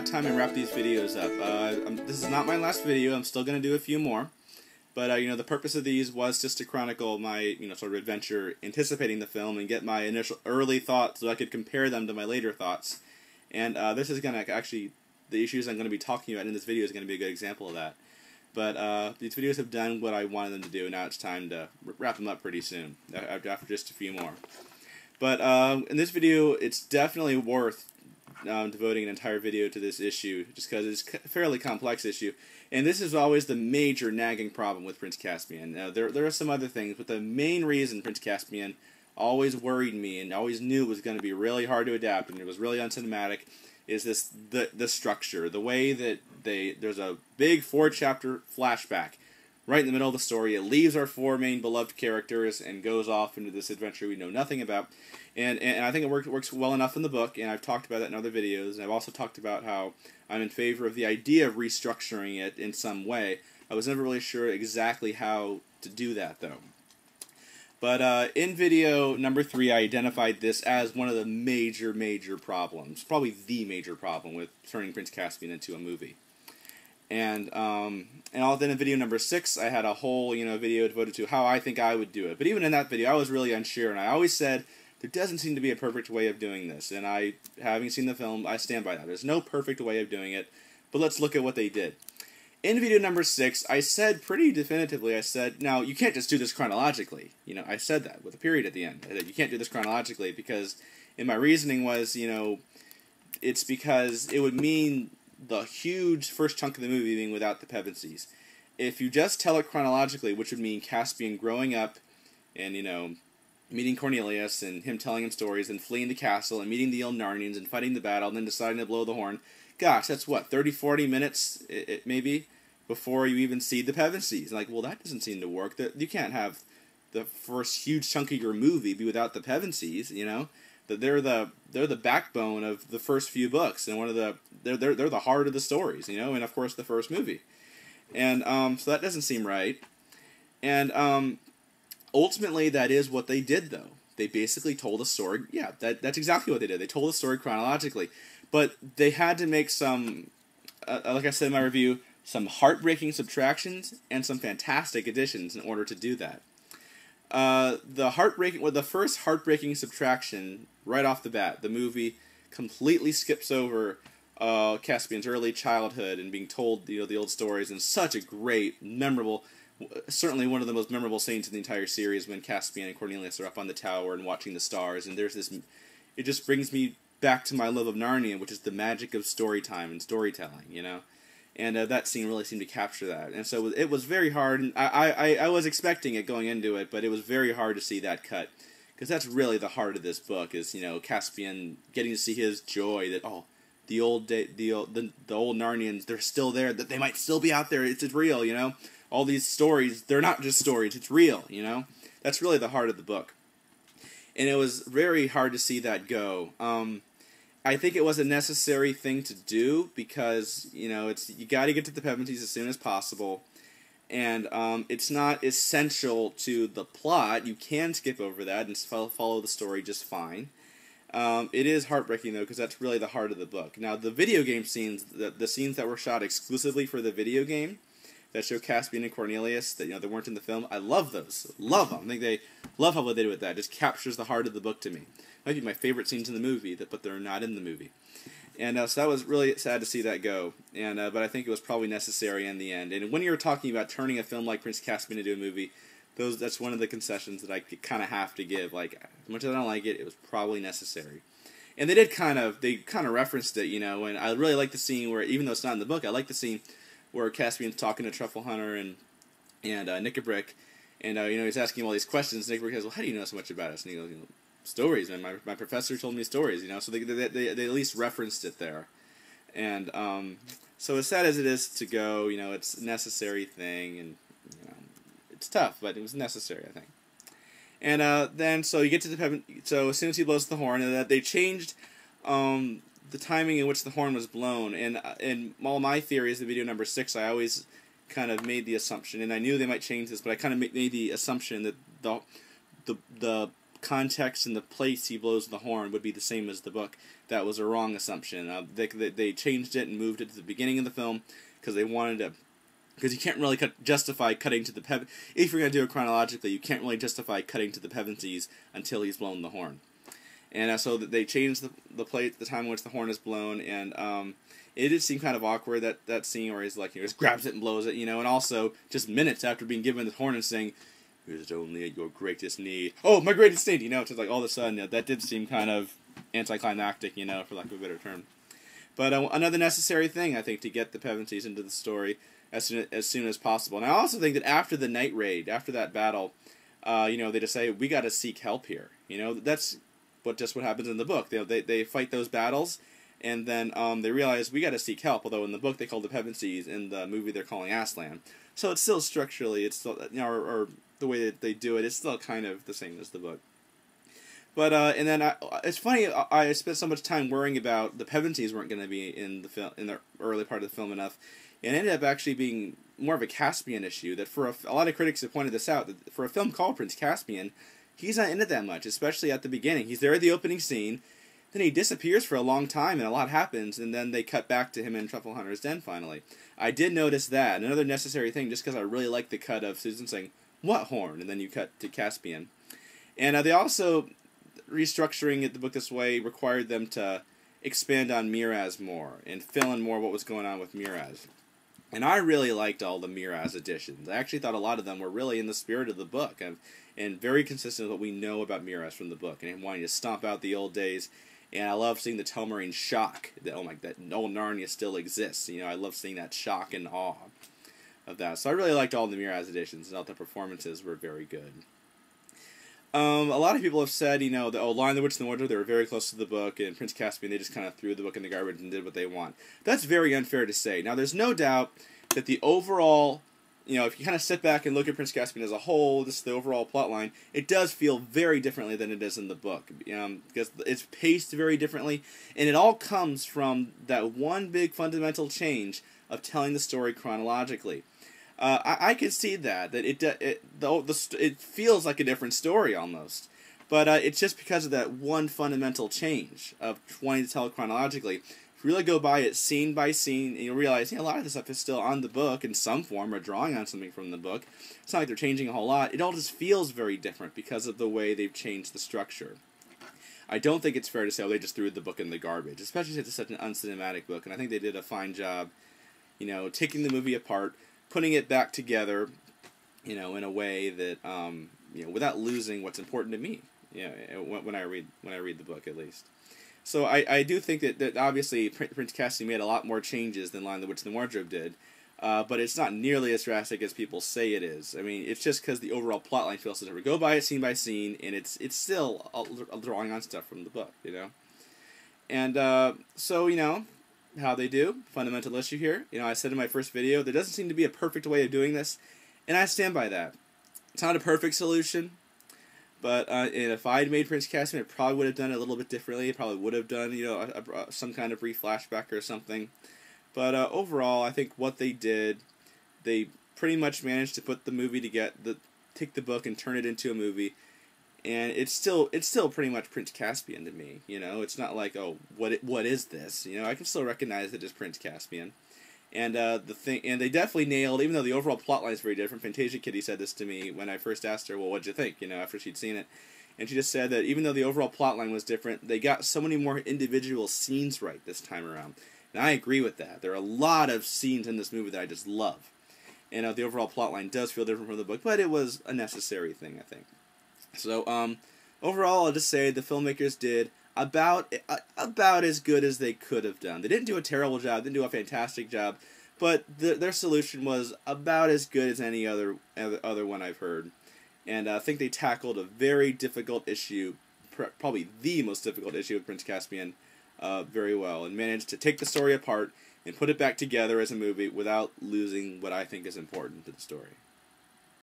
about time I wrap these videos up. This is not my last video. I'm still going to do a few more. But, the purpose of these was just to chronicle my, sort of adventure anticipating the film and get my initial early thoughts so I could compare them to my later thoughts. And this is going to actually, the issues I'm going to be talking about in this video is going to be a good example of that. But these videos have done what I wanted them to do. Now it's time to wrap them up pretty soon, after just a few more. But in this video, it's definitely worth devoting an entire video to this issue, just because it's a fairly complex issue. And this is always the major nagging problem with Prince Caspian. There are some other things, but the main reason Prince Caspian always worried me and always knew it was going to be really hard to adapt and it was really uncinematic is the structure, the way that there's a big 4-chapter flashback right in the middle of the story. It leaves our 4 main beloved characters and goes off into this adventure we know nothing about. And I think it works well enough in the book, and I've talked about that in other videos, and I've also talked about how I'm in favor of the idea of restructuring it in some way. I was never really sure exactly how to do that, though. But in video number 3, I identified this as one of the major problems, probably the major problem with turning Prince Caspian into a movie. And then in video number 6, I had a whole video devoted to how I think I would do it. But even in that video, I was really unsure, and I always said there doesn't seem to be a perfect way of doing this. And having seen the film, I stand by that. There's no perfect way of doing it, but let's look at what they did. In video number 6, I said pretty definitively, I said, now, you can't just do this chronologically. I said that with a period at the end. You can't do this chronologically because, and my reasoning was, it's because it would mean the huge first chunk of the movie being without the Pevensies. If you just tell it chronologically, which would mean Caspian growing up and, meeting Cornelius and him telling him stories and fleeing the castle and meeting the Narnians and fighting the battle and then deciding to blow the horn, gosh, that's what, 30-40 minutes, maybe, before you even see the Pevensies. Like, well, that doesn't seem to work. You can't have the first huge chunk of your movie be without the Pevensies, That they're the backbone of the first few books, and they're the heart of the stories, and of course the first movie. And so that doesn't seem right. And ultimately, that is what they did, though. They basically told a story. Yeah, that's exactly what they did. They told a story chronologically. But they had to make some, like I said in my review, some heartbreaking subtractions and some fantastic additions in order to do that. The first heartbreaking subtraction, right off the bat, the movie completely skips over Caspian's early childhood and being told the old stories, and such a great, memorable, certainly one of the most memorable scenes in the entire series when Caspian and Cornelius are up on the tower and watching the stars, and there's this, it just brings me back to my love of Narnia, which is the magic of story time and storytelling, and that scene really seemed to capture that, and so it was very hard, and I was expecting it going into it, but it was very hard to see that cut, because that's really the heart of this book, is, Caspian getting to see his joy that, oh, the old Narnians, they're still there, that they might still be out there, it's real, all these stories, they're not just stories, it's real, That's really the heart of the book. And it was very hard to see that go. I think it was a necessary thing to do because, you got to get to the Pevensies as soon as possible. And it's not essential to the plot. You can skip over that and follow the story just fine. It is heartbreaking, though, because that's really the heart of the book. Now, the video game scenes, the scenes that were shot exclusively for the video game, that show Caspian and Cornelius, that they weren't in the film, I love those. Love them. I think love how what they did with that. It just captures the heart of the book to me. Might be my favorite scenes in the movie, but they're not in the movie. And so that was really sad to see that go. And but I think it was probably necessary in the end. And when you're talking about turning a film like Prince Caspian into a movie, that's one of the concessions that I kind of have to give. Like, as much as I don't like it, it was probably necessary. And they kind of referenced it, and I really like the scene where, even though it's not in the book, I like the scene where Caspian's talking to Truffle Hunter and Knickerbrick, and he's asking him all these questions. Knickerbrick says, "Well, how do you know so much about us?" And he goes, "Stories, man. My professor told me stories." So they at least referenced it there, and so as sad as it is to go, it's a necessary thing, and it's tough, but it was necessary, I think. And then so you get to the so as soon as he blows the horn, and that they changed the timing in which the horn was blown, and in all my theories, in video number 6, I always kind of made the assumption, and I knew they might change this, but I kind of made the assumption that the context and the place he blows the horn would be the same as the book. That was a wrong assumption. They changed it and moved it to the beginning of the film because they wanted to. Because you can't really justify cutting to the if you're going to do it chronologically, you can't really justify cutting to the Pevensies until he's blown the horn. And so they changed the time in which the horn is blown, and it did seem kind of awkward, that scene where he's like, just grabs it and blows it, and also just minutes after being given the horn and saying, "It only at your greatest need." Oh, my greatest need, just like all of a sudden, that did seem kind of anticlimactic, for lack of a better term. But another necessary thing, I think, to get the Pevensies into the story as soon as possible. And I also think that after the night raid, after that battle, they just say, we got to seek help here. That's what happens in the book. They fight those battles, and then they realize we got to seek help. Although in the book they call the Pevensies, in the movie they're calling Aslan. So it's still structurally, it's still, or the way that they do it, it's still kind of the same as the book. But and then it's funny. I spent so much time worrying about the Pevensies weren't going to be in the film, in the early part of the film enough. It ended up actually being more of a Caspian issue. That for a lot of critics have pointed this out, that for a film called Prince Caspian, he's not in it that much, especially at the beginning. He's there at the opening scene, then he disappears for a long time, and a lot happens, and then they cut back to him in Truffle Hunter's Den finally. I did notice that. Another necessary thing, just because I really like the cut of Susan saying, "What horn?" and then you cut to Caspian. And they also, restructuring the book this way, required them to expand on Miraz more, and fill in more what was going on with Miraz. And I really liked all the Miraz editions. I actually thought a lot of them were really in the spirit of the book, and very consistent with what we know about Miraz from the book, and wanting to stomp out the old days. And I love seeing the Telmarine shock that, oh my, that old Narnia still exists. I love seeing that shock and awe of that. So I really liked all the Miraz editions, and I thought the performances were very good. A lot of people have said, the Lion, the Witch, and the Wardrobe, they were very close to the book, and Prince Caspian, they just kind of threw the book in the garbage and did what they want. That's very unfair to say. Now, there's no doubt that the overall, if you kind of sit back and look at Prince Caspian as a whole, just the overall plotline, it does feel very differently than it is in the book, because it's paced very differently, and it all comes from that one big fundamental change of telling the story chronologically. I can see that it feels like a different story almost, but it's just because of that one fundamental change of wanting to tell it chronologically. If you really go by it scene by scene, and you'll realize a lot of this stuff is still on the book in some form or drawing on something from the book. It's not like they're changing a whole lot. It all just feels very different because of the way they've changed the structure. I don't think it's fair to say, they just threw the book in the garbage, especially since it's such an uncinematic book, and I think they did a fine job, taking the movie apart, putting it back together, in a way that, without losing what's important to me, when I read the book, at least. So I do think that obviously Prince Caspian made a lot more changes than Lion, the Witch, and the Wardrobe did, but it's not nearly as drastic as people say it is. I mean, it's just because the overall plotline feels so different. Go by it scene by scene, and it's still drawing on stuff from the book, And so, how they do, fundamental issue here. I said in my first video, there doesn't seem to be a perfect way of doing this, and I stand by that. It's not a perfect solution, but and if I had made Prince Caspian, I probably would have done it a little bit differently. I probably would have done, some kind of brief flashback or something. But overall, I think what they did, they pretty much managed to put the movie take the book and turn it into a movie. And it's still pretty much Prince Caspian to me, It's not like, oh, what is this? I can still recognize it as Prince Caspian. And and they definitely nailed, even though the overall plotline is very different. Fantasia Kitty said this to me when I first asked her, well, what'd you think, after she'd seen it. And she just said that even though the overall plotline was different, they got so many more individual scenes right this time around. And I agree with that. There are a lot of scenes in this movie that I just love. And the overall plotline does feel different from the book, but it was a necessary thing, I think. So, overall, I'll just say the filmmakers did about as good as they could have done. They didn't do a terrible job, didn't do a fantastic job, but their solution was about as good as any other one I've heard. And I think they tackled a very difficult issue, probably the most difficult issue of Prince Caspian, very well, and managed to take the story apart and put it back together as a movie without losing what I think is important to the story.